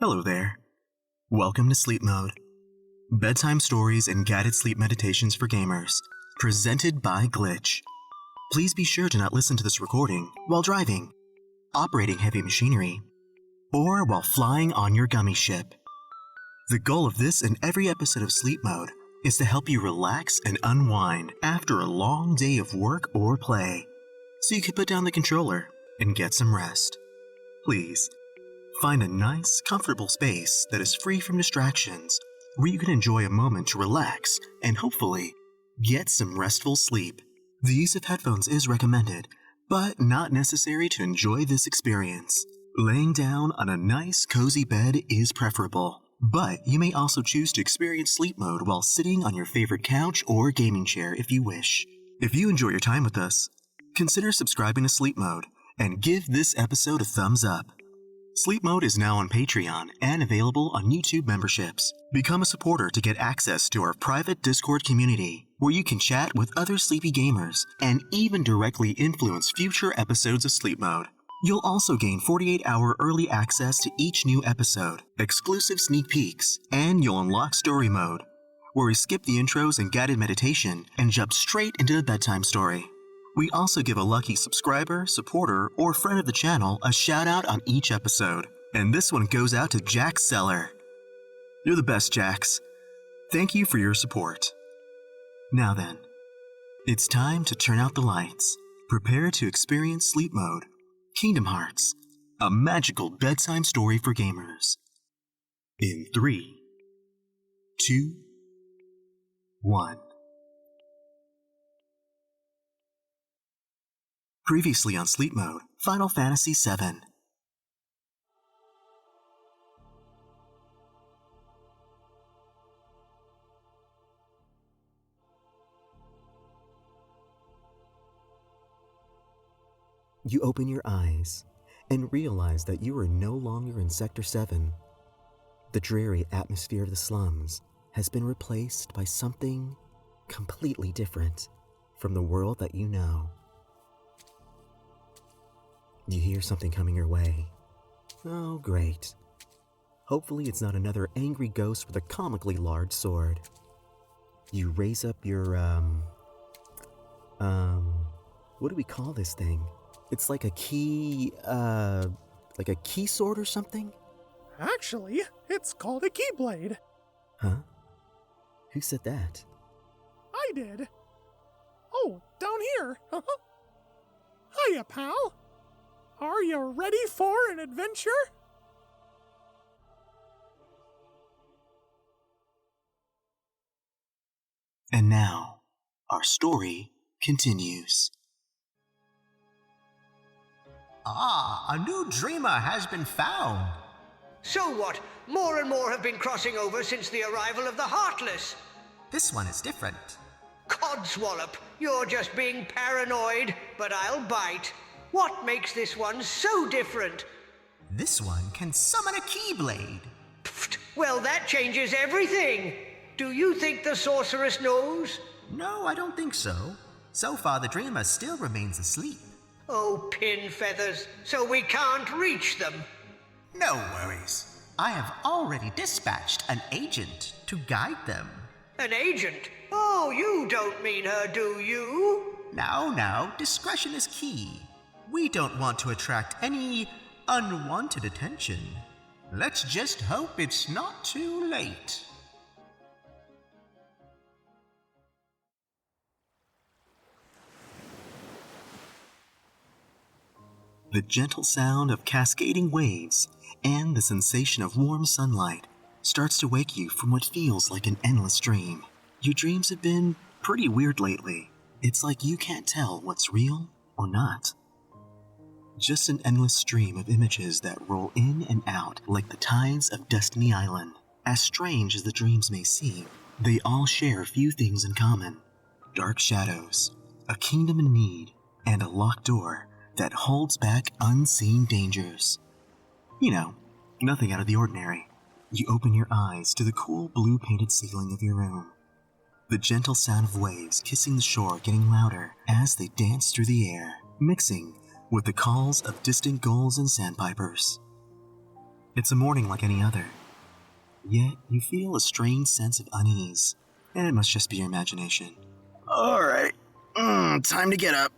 Hello there. Welcome to Sleep Mode. Bedtime stories and guided sleep meditations for gamers. Presented by Glitch. Please be sure to not listen to this recording while driving, operating heavy machinery, or while flying on your gummy ship. The goal of this and every episode of Sleep Mode is to help you relax and unwind after a long day of work or play, so you can put down the controller and get some rest. Please, find a nice, comfortable space that is free from distractions where you can enjoy a moment to relax and hopefully get some restful sleep. The use of headphones is recommended, but not necessary to enjoy this experience. Laying down on a nice, cozy bed is preferable, but you may also choose to experience sleep mode while sitting on your favorite couch or gaming chair if you wish. If you enjoy your time with us, consider subscribing to Sleep Mode and give this episode a thumbs up. Sleep Mode is now on Patreon and available on YouTube memberships. Become a supporter to get access to our private Discord community, where you can chat with other sleepy gamers and even directly influence future episodes of Sleep Mode. You'll also gain 48-hour early access to each new episode, exclusive sneak peeks, and you'll unlock Story Mode, where we skip the intros and guided meditation and jump straight into the bedtime story. We also give a lucky subscriber, supporter, or friend of the channel a shout out on each episode. And this one goes out to Jax Seller. You're the best, Jax. Thank you for your support. Now then, it's time to turn out the lights. Prepare to experience Sleep Mode. Kingdom Hearts, a magical bedtime story for gamers. In 3, 2, 1. Previously on Sleep Mode, Final Fantasy VII. You open your eyes and realize that you are no longer in Sector 7. The dreary atmosphere of the slums has been replaced by something completely different from the world that you know. You hear something coming your way. Oh, great. Hopefully it's not another angry ghost with a comically large sword. You raise up your, what do we call this thing? It's like a key sword or something? Actually, it's called a keyblade. Huh? Who said that? I did. Oh, down here. Hiya, pal. Are you ready for an adventure? And now, our story continues. A new dreamer has been found. So what? More and more have been crossing over since the arrival of the Heartless. This one is different. Codswallop, you're just being paranoid, but I'll bite. What makes this one so different? This one can summon a keyblade. Pfft, well, that changes everything. Do you think the sorceress knows? No, I don't think so. So far, the dreamer still remains asleep. Oh, pin feathers, so we can't reach them. No worries. I have already dispatched an agent to guide them. An agent? Oh, you don't mean her, do you? Now, discretion is key. We don't want to attract any unwanted attention. Let's just hope it's not too late. The gentle sound of cascading waves and the sensation of warm sunlight starts to wake you from what feels like an endless dream. Your dreams have been pretty weird lately. It's like you can't tell what's real or not. Just an endless stream of images that roll in and out like the tides of Destiny Island. As strange as the dreams may seem, they all share a few things in common. Dark shadows, a kingdom in need, and a locked door that holds back unseen dangers. You know, nothing out of the ordinary. You open your eyes to the cool blue painted ceiling of your room. The gentle sound of waves kissing the shore getting louder as they dance through the air, mixing with the calls of distant gulls and sandpipers. It's a morning like any other. Yet, you feel a strange sense of unease, and it must just be your imagination. Alright, time to get up.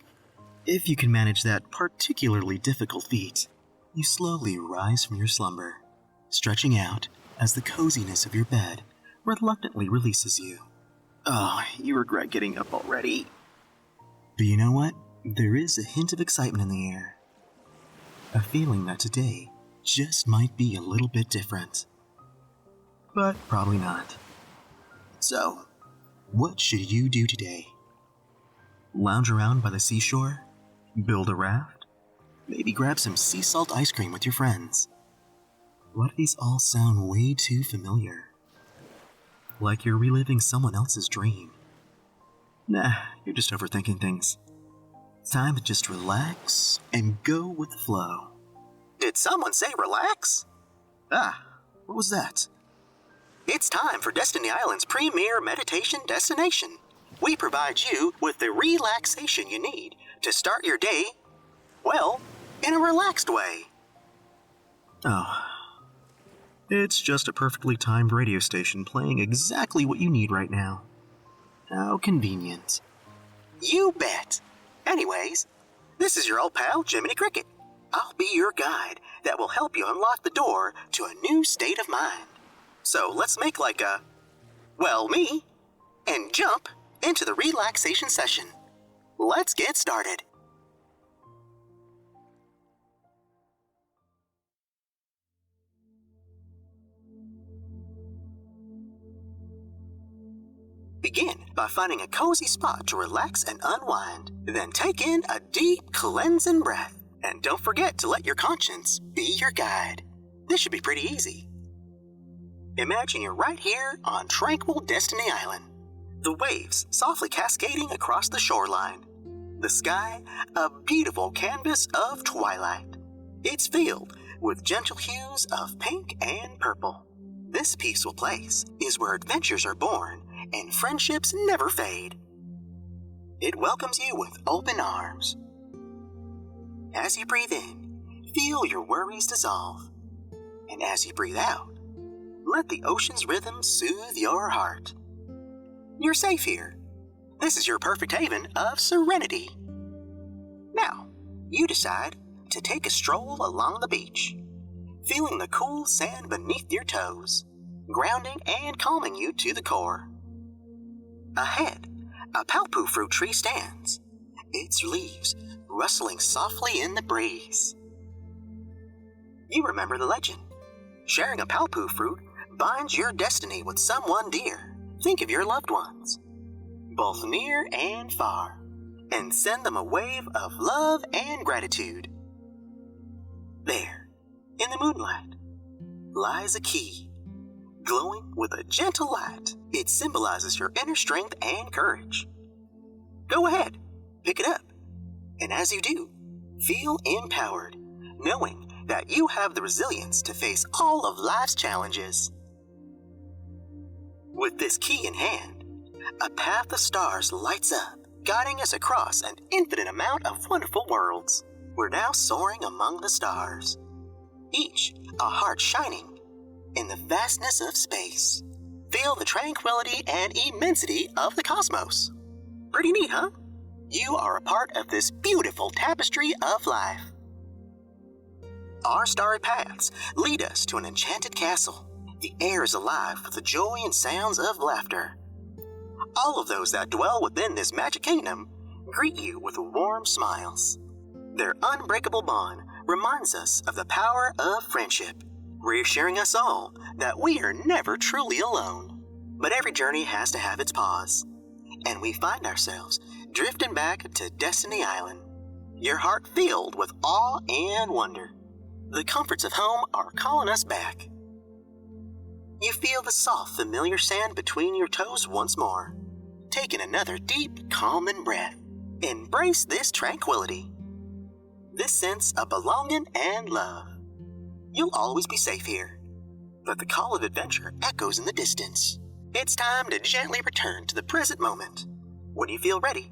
If you can manage that particularly difficult feat, you slowly rise from your slumber, stretching out as the coziness of your bed reluctantly releases you. Oh, you regret getting up already. But you know what? There is a hint of excitement in the air. A feeling that today just might be a little bit different. But probably not. So, what should you do today? Lounge around by the seashore? Build a raft? Maybe grab some sea salt ice cream with your friends? Why do these all sound way too familiar? Like you're reliving someone else's dream. Nah, you're just overthinking things. It's time to just relax and go with the flow. Did someone say relax? Ah, what was that? It's time for Destiny Island's premier meditation destination. We provide you with the relaxation you need to start your day, well, in a relaxed way. Oh, it's just a perfectly timed radio station playing exactly what you need right now. How convenient. You bet. Anyways, this is your old pal, Jiminy Cricket. I'll be your guide that will help you unlock the door to a new state of mind. So let's make me, and jump into the relaxation session. Let's get started. Begin by finding a cozy spot to relax and unwind. Then take in a deep, cleansing breath. And don't forget to let your conscience be your guide. This should be pretty easy. Imagine you're right here on tranquil Destiny Island. The waves softly cascading across the shoreline. The sky, a beautiful canvas of twilight. It's filled with gentle hues of pink and purple. This peaceful place is where adventures are born and friendships never fade. It welcomes you with open arms. As you breathe in, feel your worries dissolve. And as you breathe out, let the ocean's rhythm soothe your heart. You're safe here. This is your perfect haven of serenity. Now, you decide to take a stroll along the beach, feeling the cool sand beneath your toes, grounding and calming you to the core. Ahead, a palpu fruit tree stands, its leaves rustling softly in the breeze. You remember the legend. Sharing a palpu fruit binds your destiny with someone dear. Think of your loved ones, both near and far, and send them a wave of love and gratitude. There, in the moonlight, lies a key. Glowing with a gentle light, it symbolizes your inner strength and courage. Go ahead, pick it up, and as you do, feel empowered, knowing that you have the resilience to face all of life's challenges. With this key in hand, a path of stars lights up, guiding us across an infinite amount of wonderful worlds. We're now soaring among the stars, each a heart shining in the vastness of space. Feel the tranquility and immensity of the cosmos. Pretty neat, huh? You are a part of this beautiful tapestry of life. Our starry paths lead us to an enchanted castle. The air is alive with the joy and sounds of laughter. All of those that dwell within this magic kingdom greet you with warm smiles. Their unbreakable bond reminds us of the power of friendship, reassuring us all that we are never truly alone. But every journey has to have its pause, and we find ourselves drifting back to Destiny Island, your heart filled with awe and wonder. The comforts of home are calling us back. You feel the soft, familiar sand between your toes once more. Taking another deep, calming breath. Embrace this tranquility, this sense of belonging and love. You'll always be safe here, but the call of adventure echoes in the distance. It's time to gently return to the present moment. When you feel ready,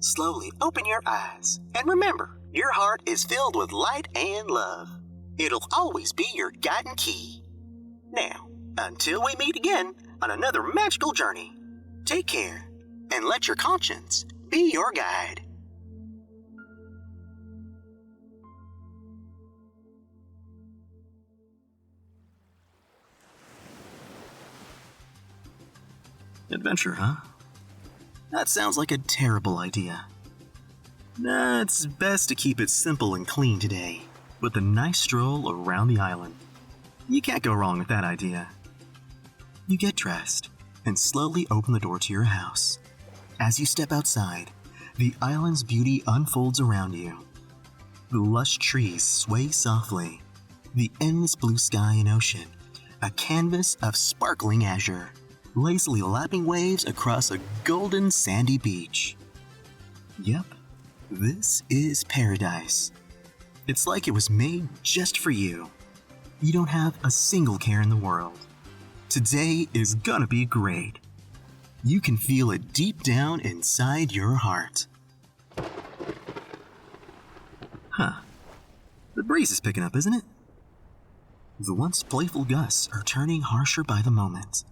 slowly open your eyes and remember, your heart is filled with light and love. It'll always be your guiding key. Now, until we meet again on another magical journey, take care and let your conscience be your guide. Adventure, huh? That sounds like a terrible idea. It's best to keep it simple and clean today, with a nice stroll around the island. You can't go wrong with that idea. You get dressed and slowly open the door to your house. As you step outside, the island's beauty unfolds around you. The lush trees sway softly, the endless blue sky and ocean, a canvas of sparkling azure, lazily lapping waves across a golden sandy beach. Yep, this is paradise. It's like it was made just for you. You don't have a single care in the world. Today is gonna be great. You can feel it deep down inside your heart. Huh. The breeze is picking up, isn't it? The once playful gusts are turning harsher by the moment,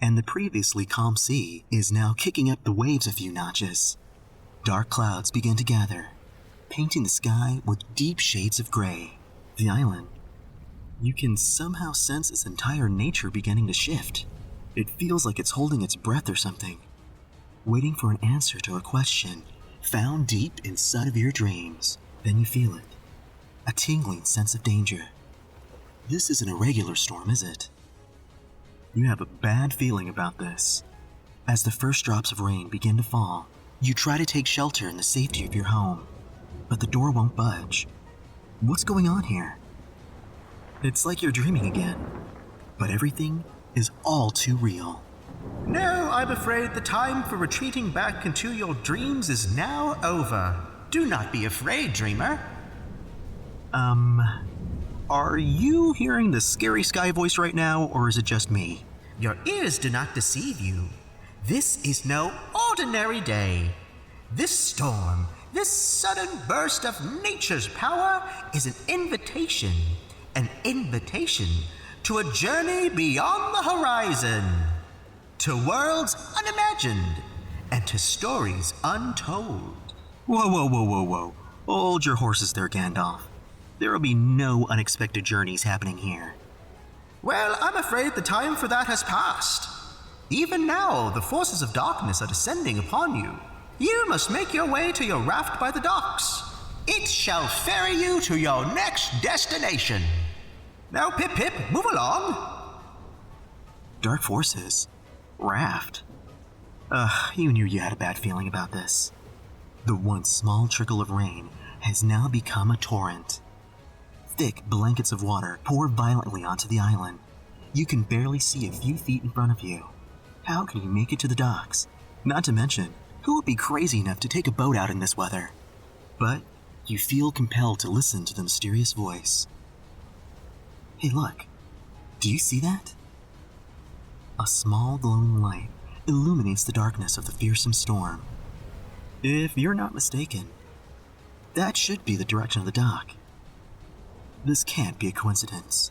and the previously calm sea is now kicking up the waves a few notches. Dark clouds begin to gather, painting the sky with deep shades of gray. The island, you can somehow sense its entire nature beginning to shift. It feels like it's holding its breath or something, waiting for an answer to a question found deep inside of your dreams. Then you feel it, a tingling sense of danger. This isn't a regular storm, is it? You have a bad feeling about this. As the first drops of rain begin to fall, you try to take shelter in the safety of your home, but the door won't budge. What's going on here? It's like you're dreaming again, but everything is all too real. No, I'm afraid the time for retreating back into your dreams is now over. Do not be afraid, dreamer. Are you hearing the scary sky voice right now, or is it just me? Your ears do not deceive you. This is no ordinary day. This storm, this sudden burst of nature's power is an invitation to a journey beyond the horizon, to worlds unimagined, and to stories untold. Whoa. Hold your horses there, Gandalf. There will be no unexpected journeys happening here. Well, I'm afraid the time for that has passed. Even now, the forces of darkness are descending upon you. You must make your way to your raft by the docks. It shall ferry you to your next destination. Now, Pip, move along. Dark forces? Raft? You knew you had a bad feeling about this. The once small trickle of rain has now become a torrent. Thick blankets of water pour violently onto the island. You can barely see a few feet in front of you. How can you make it to the docks? Not to mention, who would be crazy enough to take a boat out in this weather? But you feel compelled to listen to the mysterious voice. Hey, look. Do you see that? A small glowing light illuminates the darkness of the fearsome storm. If you're not mistaken, that should be the direction of the dock. This can't be a coincidence.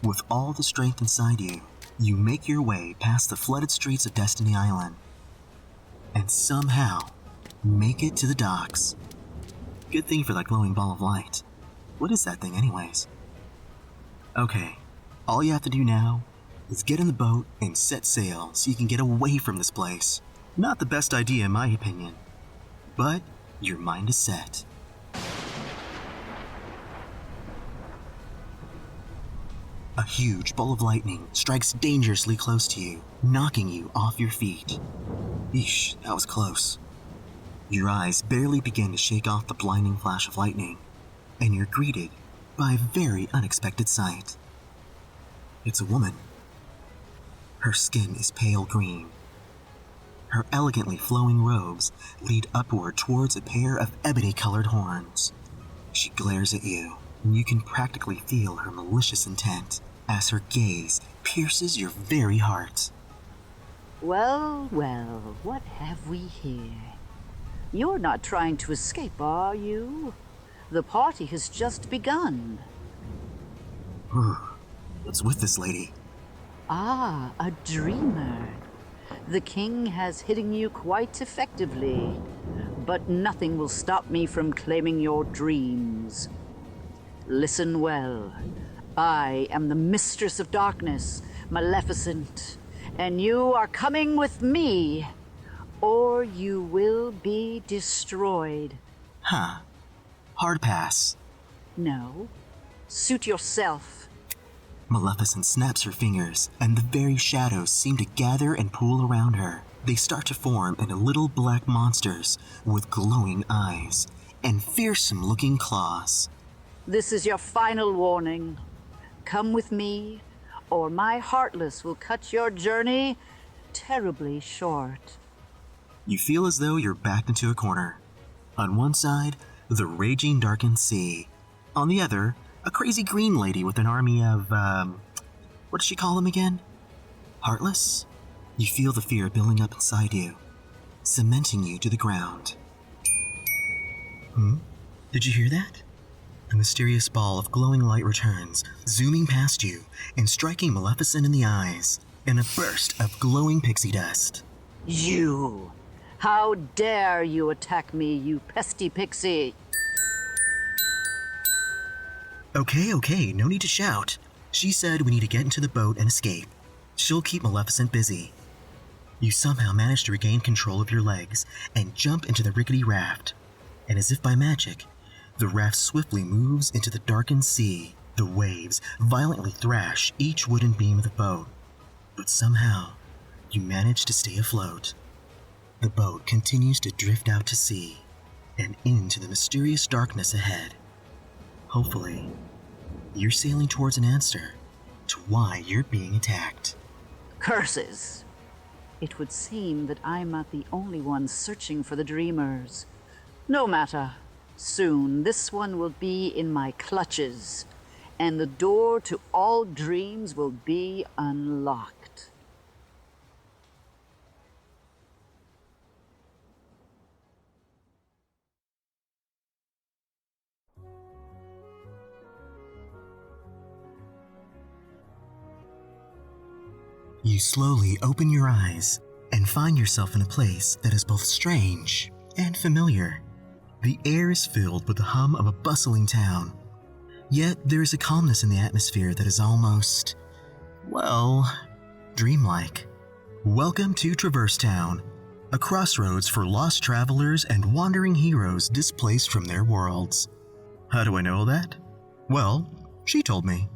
With all the strength inside you, you make your way past the flooded streets of Destiny Island, and somehow make it to the docks. Good thing for that glowing ball of light. What is that thing anyways? Okay, all you have to do now is get in the boat and set sail so you can get away from this place. Not the best idea in my opinion, but your mind is set. A huge bolt of lightning strikes dangerously close to you, knocking you off your feet. Eesh, that was close. Your eyes barely begin to shake off the blinding flash of lightning, and you're greeted by a very unexpected sight. It's a woman. Her skin is pale green. Her elegantly flowing robes lead upward towards a pair of ebony-colored horns. She glares at you, and you can practically feel her malicious intent as her gaze pierces your very heart. Well, what have we here? You're not trying to escape, are you? The party has just begun. What's with this lady? Ah, a dreamer. The king has hidden you quite effectively, but nothing will stop me from claiming your dreams. Listen well. I am the Mistress of Darkness, Maleficent, and you are coming with me, or you will be destroyed. Huh. Hard pass. No, suit yourself. Maleficent snaps her fingers, and the very shadows seem to gather and pool around her. They start to form into little black monsters with glowing eyes and fearsome-looking claws. This is your final warning. Come with me, or my Heartless will cut your journey terribly short. You feel as though you're backed into a corner. On one side, the raging darkened sea. On the other, a crazy green lady with an army of, what does she call them again? Heartless? You feel the fear building up inside you, cementing you to the ground. Did you hear that? A mysterious ball of glowing light returns, zooming past you and striking Maleficent in the eyes in a burst of glowing pixie dust. You! How dare you attack me, you pesty pixie! Okay, no need to shout. She said we need to get into the boat and escape. She'll keep Maleficent busy. You somehow manage to regain control of your legs and jump into the rickety raft. And as if by magic, the raft swiftly moves into the darkened sea. The waves violently thrash each wooden beam of the boat. But somehow, you manage to stay afloat. The boat continues to drift out to sea and into the mysterious darkness ahead. Hopefully, you're sailing towards an answer to why you're being attacked. Curses! It would seem that I'm not the only one searching for the dreamers. No matter. Soon, this one will be in my clutches, and the door to all dreams will be unlocked. You slowly open your eyes and find yourself in a place that is both strange and familiar. The air is filled with the hum of a bustling town. Yet there is a calmness in the atmosphere that is almost, well, dreamlike. Welcome to Traverse Town, a crossroads for lost travelers and wandering heroes displaced from their worlds. How do I know that? Well, she told me.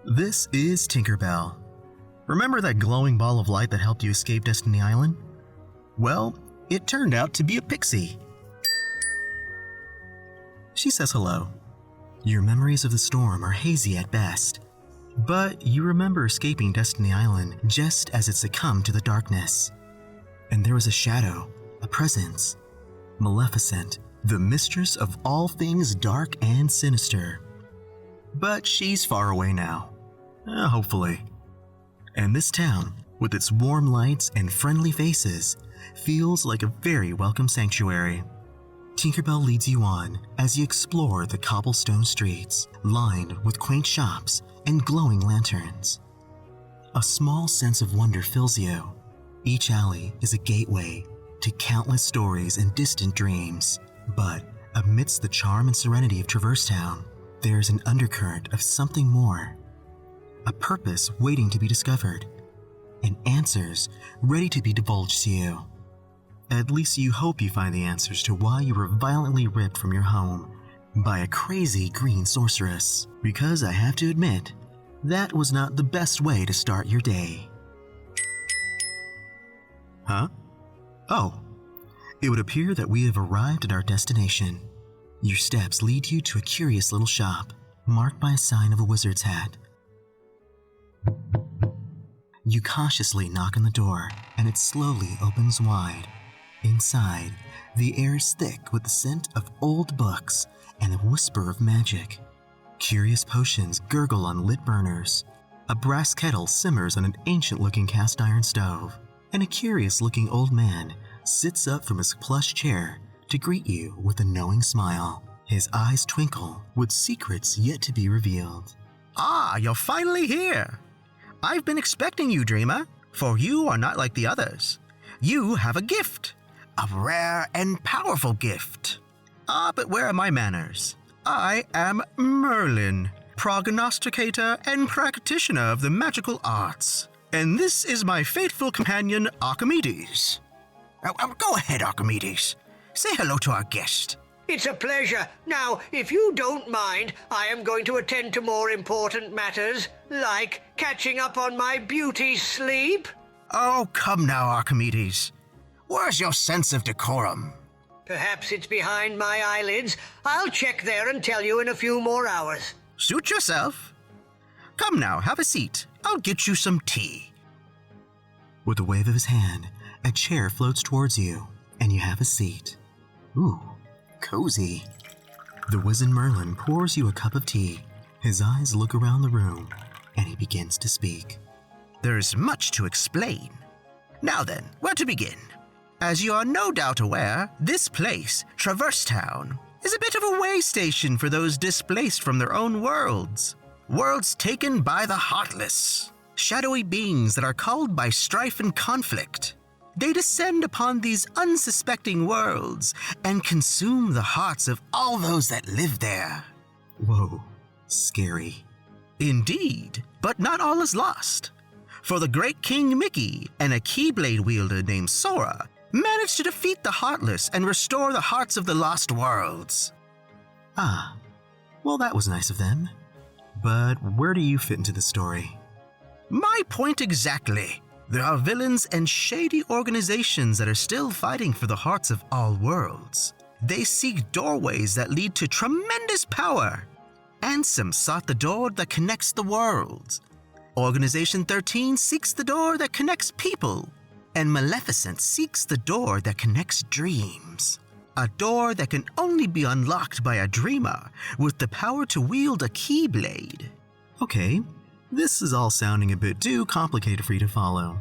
This is Tinkerbell. Remember that glowing ball of light that helped you escape Destiny Island? Well, it turned out to be a pixie. She says hello. Your memories of the storm are hazy at best, but you remember escaping Destiny Island just as it succumbed to the darkness. And there was a shadow, a presence. Maleficent, the mistress of all things dark and sinister. But she's far away now. Hopefully. And this town, with its warm lights and friendly faces, feels like a very welcome sanctuary. Tinkerbell leads you on as you explore the cobblestone streets, lined with quaint shops and glowing lanterns. A small sense of wonder fills you. Each alley is a gateway to countless stories and distant dreams. But amidst the charm and serenity of Traverse Town, there is an undercurrent of something more. A purpose waiting to be discovered, and answers ready to be divulged to you. At least you hope you find the answers to why you were violently ripped from your home by a crazy green sorceress. Because I have to admit, that was not the best way to start your day. Huh? Oh, it would appear that we have arrived at our destination. Your steps lead you to a curious little shop, marked by a sign of a wizard's hat. You cautiously knock on the door, and it slowly opens wide. Inside, the air is thick with the scent of old books and a whisper of magic. Curious potions gurgle on lit burners. A brass kettle simmers on an ancient-looking cast-iron stove, and a curious-looking old man sits up from his plush chair to greet you with a knowing smile. His eyes twinkle with secrets yet to be revealed. Ah, you're finally here. I've been expecting you, Dreamer, for you are not like the others. You have a gift, a rare and powerful gift. Ah, but where are my manners? I am Merlin, prognosticator and practitioner of the magical arts. And this is my faithful companion, Archimedes. Go ahead, Archimedes. Say hello to our guest. It's a pleasure. Now, if you don't mind, I am going to attend to more important matters, like catching up on my beauty sleep. Oh, come now, Archimedes. Where's your sense of decorum? Perhaps it's behind my eyelids. I'll check there and tell you in a few more hours. Suit yourself. Come now, have a seat. I'll get you some tea. With a wave of his hand, a chair floats towards you, and you have a seat. Ooh, cozy. The wizened Merlin pours you a cup of tea. His eyes look around the room, and he begins to speak. There's much to explain. Now then, where to begin? As you are no doubt aware, this place, Traverse Town, is a bit of a way station for those displaced from their own worlds. Worlds taken by the Heartless, shadowy beings that are called by strife and conflict. They descend upon these unsuspecting worlds and consume the hearts of all those that live there. Whoa, scary. Indeed, but not all is lost. For the great King Mickey and a Keyblade wielder named Sora managed to defeat the Heartless and restore the hearts of the lost worlds. Ah, well, that was nice of them. But where do you fit into the story? My point exactly. There are villains and shady organizations that are still fighting for the hearts of all worlds. They seek doorways that lead to tremendous power. Ansem sought the door that connects the worlds. Organization 13 seeks the door that connects people. And Maleficent seeks the door that connects dreams. A door that can only be unlocked by a dreamer with the power to wield a Keyblade. Okay, this is all sounding a bit too complicated for you to follow.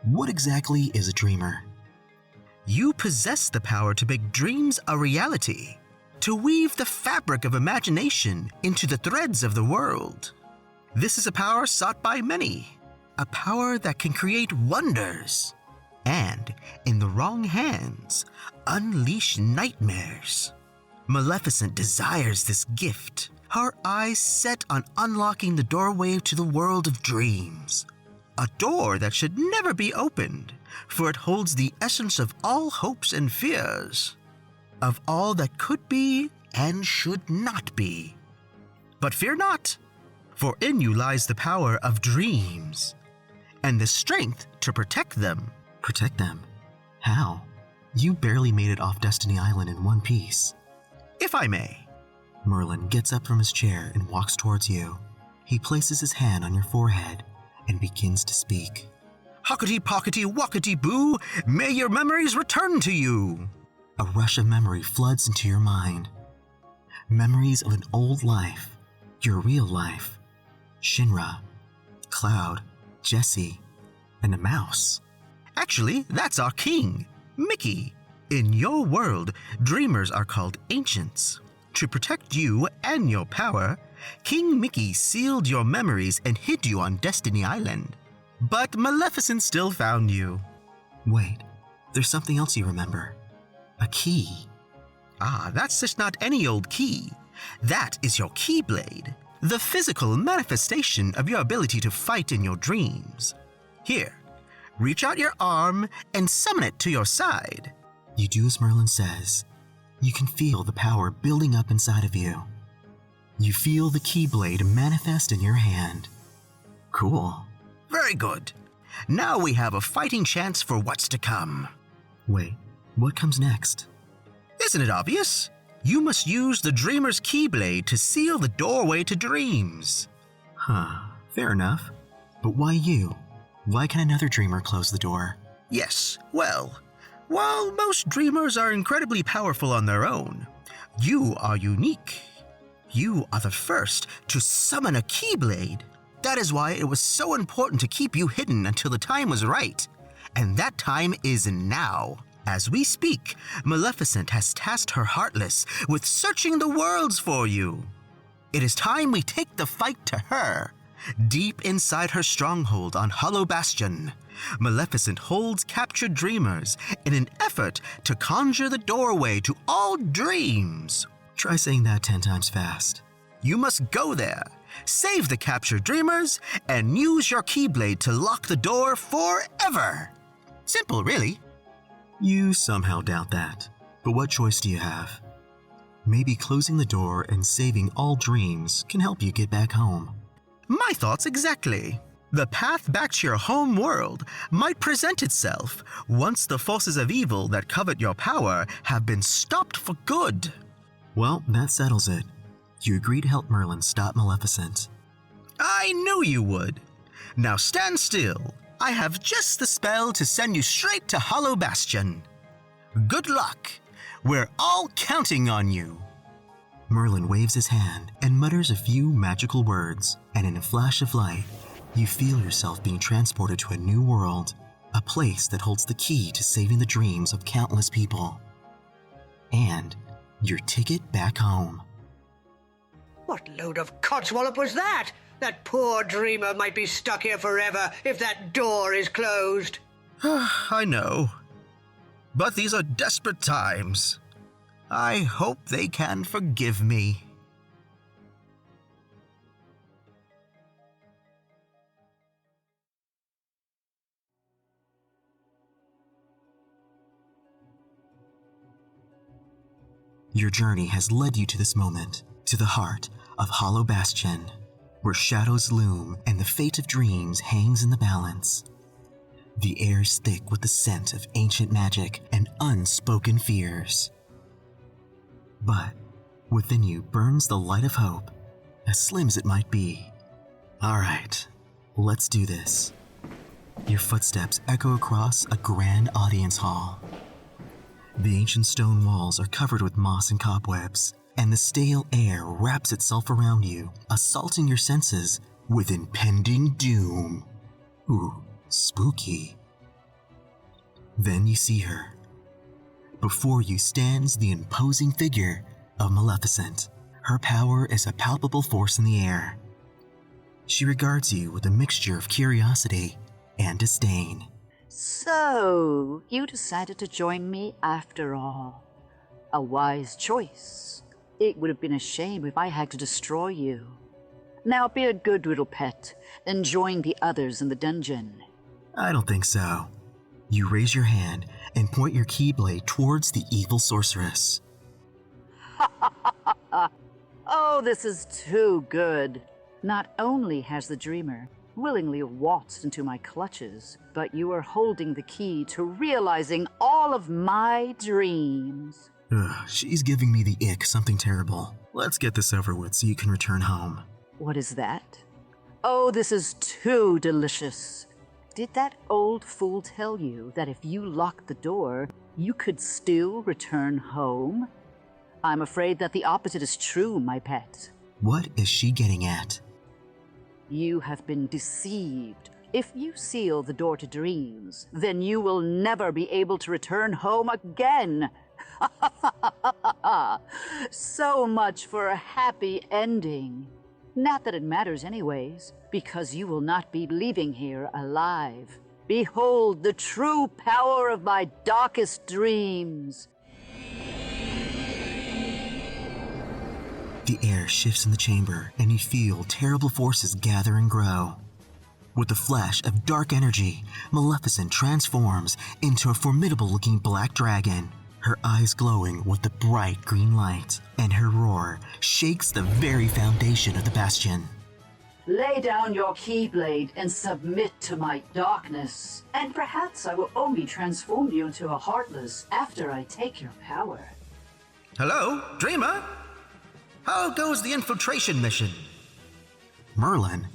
What exactly is a dreamer? You possess the power to make dreams a reality, to weave the fabric of imagination into the threads of the world. This is a power sought by many, a power that can create wonders, and, in the wrong hands, unleash nightmares. Maleficent desires this gift, her eyes set on unlocking the doorway to the world of dreams. A door that should never be opened, for it holds the essence of all hopes and fears, of all that could be and should not be. But fear not, for in you lies the power of dreams, and the strength to protect them. Protect them? How? You barely made it off Destiny Island in one piece. If I may. Merlin gets up from his chair and walks towards you. He places his hand on your forehead and begins to speak. Hockety-pockety-wockety-boo, may your memories return to you. A rush of memory floods into your mind. Memories of an old life, your real life. Shinra, Cloud, Jessie, and a mouse. Actually, that's our king, Mickey. In your world, dreamers are called ancients. To protect you and your power, King Mickey sealed your memories and hid you on Destiny Island. But Maleficent still found you. Wait, there's something else you remember. A key. Ah, that's just not any old key. That is your Keyblade, the physical manifestation of your ability to fight in your dreams. Here, reach out your arm and summon it to your side. You do as Merlin says. You can feel the power building up inside of you. You feel the Keyblade manifest in your hand. Cool. Very good. Now we have a fighting chance for what's to come. Wait, what comes next? Isn't it obvious? You must use the Dreamer's Keyblade to seal the doorway to dreams. Huh, fair enough. But why you? Why can another dreamer close the door? Yes, well, while most dreamers are incredibly powerful on their own, you are unique. You are the first to summon a Keyblade. That is why it was so important to keep you hidden until the time was right. And that time is now. As we speak, Maleficent has tasked her Heartless with searching the worlds for you. It is time we take the fight to her. Deep inside her stronghold on Hollow Bastion, Maleficent holds captured dreamers in an effort to conjure the doorway to all dreams. Try saying that 10 times fast. You must go there, save the captured dreamers, and use your Keyblade to lock the door forever. Simple, really. You somehow doubt that. But what choice do you have? Maybe closing the door and saving all dreams can help you get back home. My thoughts exactly. The path back to your home world might present itself once the forces of evil that covet your power have been stopped for good. Well, that settles it. You agree to help Merlin stop Maleficent. I knew you would. Now stand still. I have just the spell to send you straight to Hollow Bastion. Good luck. We're all counting on you. Merlin waves his hand and mutters a few magical words, and in a flash of light, you feel yourself being transported to a new world, a place that holds the key to saving the dreams of countless people. And your ticket back home. What load of codswallop was that? That poor dreamer might be stuck here forever if that door is closed. I know. But these are desperate times. I hope they can forgive me. Your journey has led you to this moment, to the heart of Hollow Bastion, where shadows loom and the fate of dreams hangs in the balance. The air is thick with the scent of ancient magic and unspoken fears. But within you burns the light of hope, as slim as it might be. All right, let's do this. Your footsteps echo across a grand audience hall. The ancient stone walls are covered with moss and cobwebs, and the stale air wraps itself around you, assaulting your senses with impending doom. Ooh, spooky. Then you see her. Before you stands the imposing figure of Maleficent. Her power is a palpable force in the air. She regards you with a mixture of curiosity and disdain. So, you decided to join me after all. A wise choice. It would have been a shame if I had to destroy you. Now be a good little pet and join the others in the dungeon. I don't think so. You raise your hand and point your keyblade towards the evil sorceress. Oh, this is too good. Not only has the dreamer willingly waltzed into my clutches, but you are holding the key to realizing all of my dreams. Ugh, she's giving me the ick, something terrible. Let's get this over with so you can return home. What is that? Oh, this is too delicious. Did that old fool tell you that if you locked the door, you could still return home? I'm afraid that the opposite is true, my pet. What is she getting at? You have been deceived. If you seal the door to dreams, then you will never be able to return home again. So much for a happy ending. Not that it matters anyways, because you will not be leaving here alive. Behold the true power of my darkest dreams. The air shifts in the chamber, and you feel terrible forces gather and grow. With a flash of dark energy, Maleficent transforms into a formidable-looking black dragon, her eyes glowing with the bright green light, and her roar shakes the very foundation of the bastion. Lay down your keyblade and submit to my darkness, and perhaps I will only transform you into a Heartless after I take your power. Hello, Dreamer? How goes the infiltration mission? Merlin?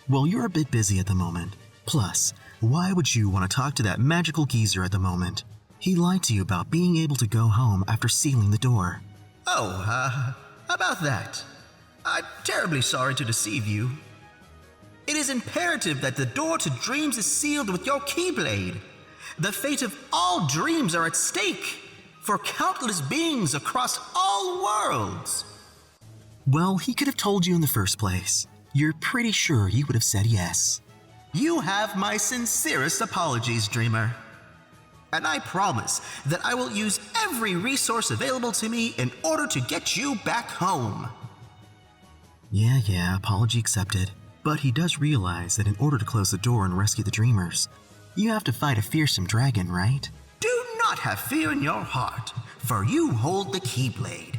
Well, you're a bit busy at the moment. Plus, why would you want to talk to that magical geezer at the moment? He lied to you about being able to go home after sealing the door. Oh, about that. I'm terribly sorry to deceive you. It is imperative that the door to dreams is sealed with your Keyblade. The fate of all dreams are at stake for countless beings across all worlds. Well, he could have told you in the first place. You're pretty sure you would have said yes. You have my sincerest apologies, Dreamer. And I promise that I will use every resource available to me in order to get you back home. Yeah, apology accepted. But he does realize that in order to close the door and rescue the dreamers, you have to fight a fearsome dragon, right? Do not have fear in your heart, for you hold the Keyblade,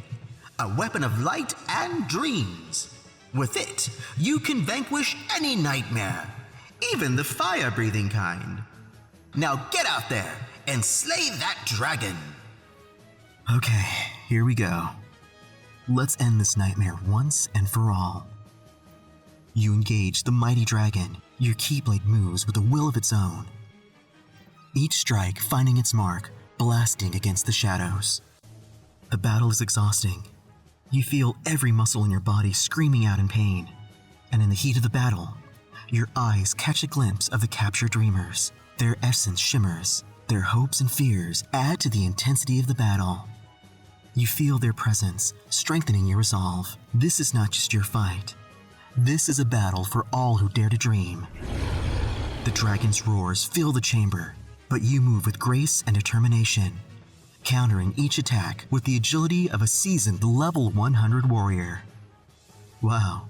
a weapon of light and dreams. With it, you can vanquish any nightmare, even the fire-breathing kind. Now get out there and slay that dragon. Okay, here we go. Let's end this nightmare once and for all. You engage the mighty dragon. Your Keyblade moves with a will of its own. Each strike finding its mark, blasting against the shadows. The battle is exhausting. You feel every muscle in your body screaming out in pain. And in the heat of the battle, your eyes catch a glimpse of the captured dreamers. Their essence shimmers. Their hopes and fears add to the intensity of the battle. You feel their presence, strengthening your resolve. This is not just your fight. This is a battle for all who dare to dream. The dragon's roars fill the chamber, but you move with grace and determination, countering each attack with the agility of a seasoned level 100 warrior. Wow,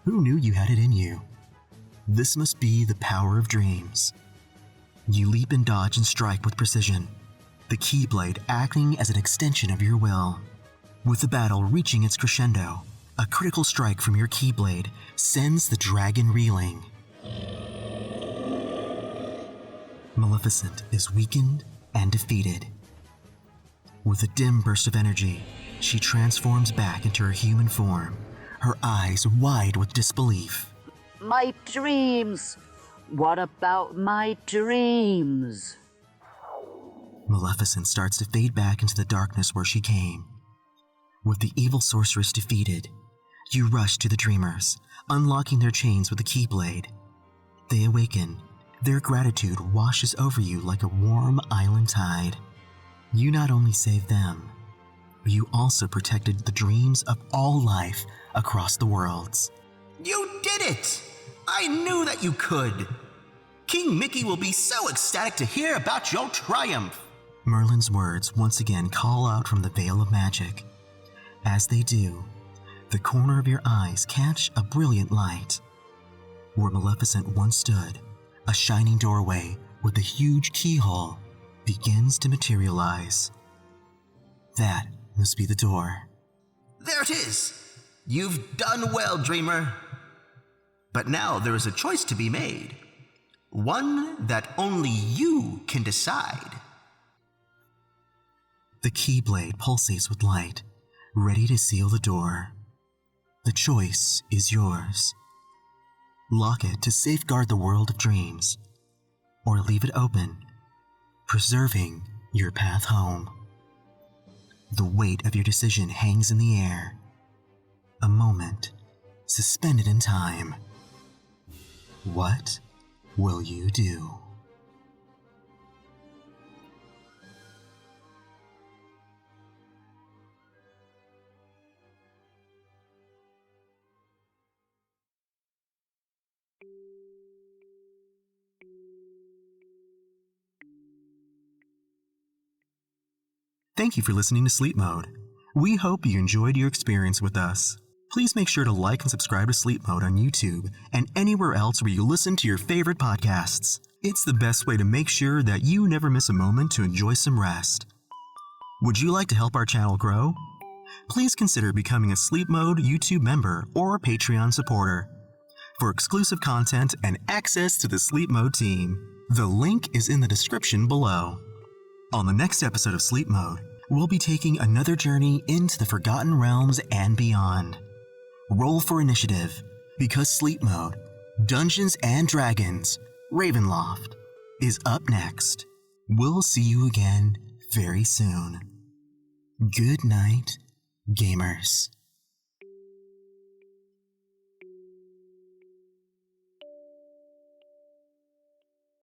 who knew you had it in you? This must be the power of dreams. You leap and dodge and strike with precision, the Keyblade acting as an extension of your will. With the battle reaching its crescendo, a critical strike from your Keyblade sends the dragon reeling. Maleficent is weakened and defeated. With a dim burst of energy, she transforms back into her human form, her eyes wide with disbelief. My dreams! What about my dreams? Maleficent starts to fade back into the darkness where she came. With the evil sorceress defeated, you rush to the dreamers, unlocking their chains with the Keyblade. They awaken. Their gratitude washes over you like a warm island tide. You not only saved them, but you also protected the dreams of all life across the worlds. You did it! I knew that you could! King Mickey will be so ecstatic to hear about your triumph! Merlin's words once again call out from the Veil of Magic. As they do, the corner of your eyes catch a brilliant light. Where Maleficent once stood, a shining doorway with a huge keyhole begins to materialize. That must be the door. There it is! You've done well, Dreamer. But now there is a choice to be made. One that only you can decide. The Keyblade pulsates with light, ready to seal the door. The choice is yours. Lock it to safeguard the world of dreams, or leave it open, preserving your path home. The weight of your decision hangs in the air, a moment suspended in time. What will you do? Thank you for listening to Sleep Mode. We hope you enjoyed your experience with us. Please make sure to like and subscribe to Sleep Mode on YouTube and anywhere else where you listen to your favorite podcasts. It's the best way to make sure that you never miss a moment to enjoy some rest. Would you like to help our channel grow? Please consider becoming a Sleep Mode YouTube member or a Patreon supporter. For exclusive content and access to the Sleep Mode team, the link is in the description below. On the next episode of Sleep Mode, we'll be taking another journey into the Forgotten Realms and beyond. Roll for initiative, because Sleep Mode, Dungeons and Dragons, Ravenloft, is up next. We'll see you again very soon. Good night, gamers.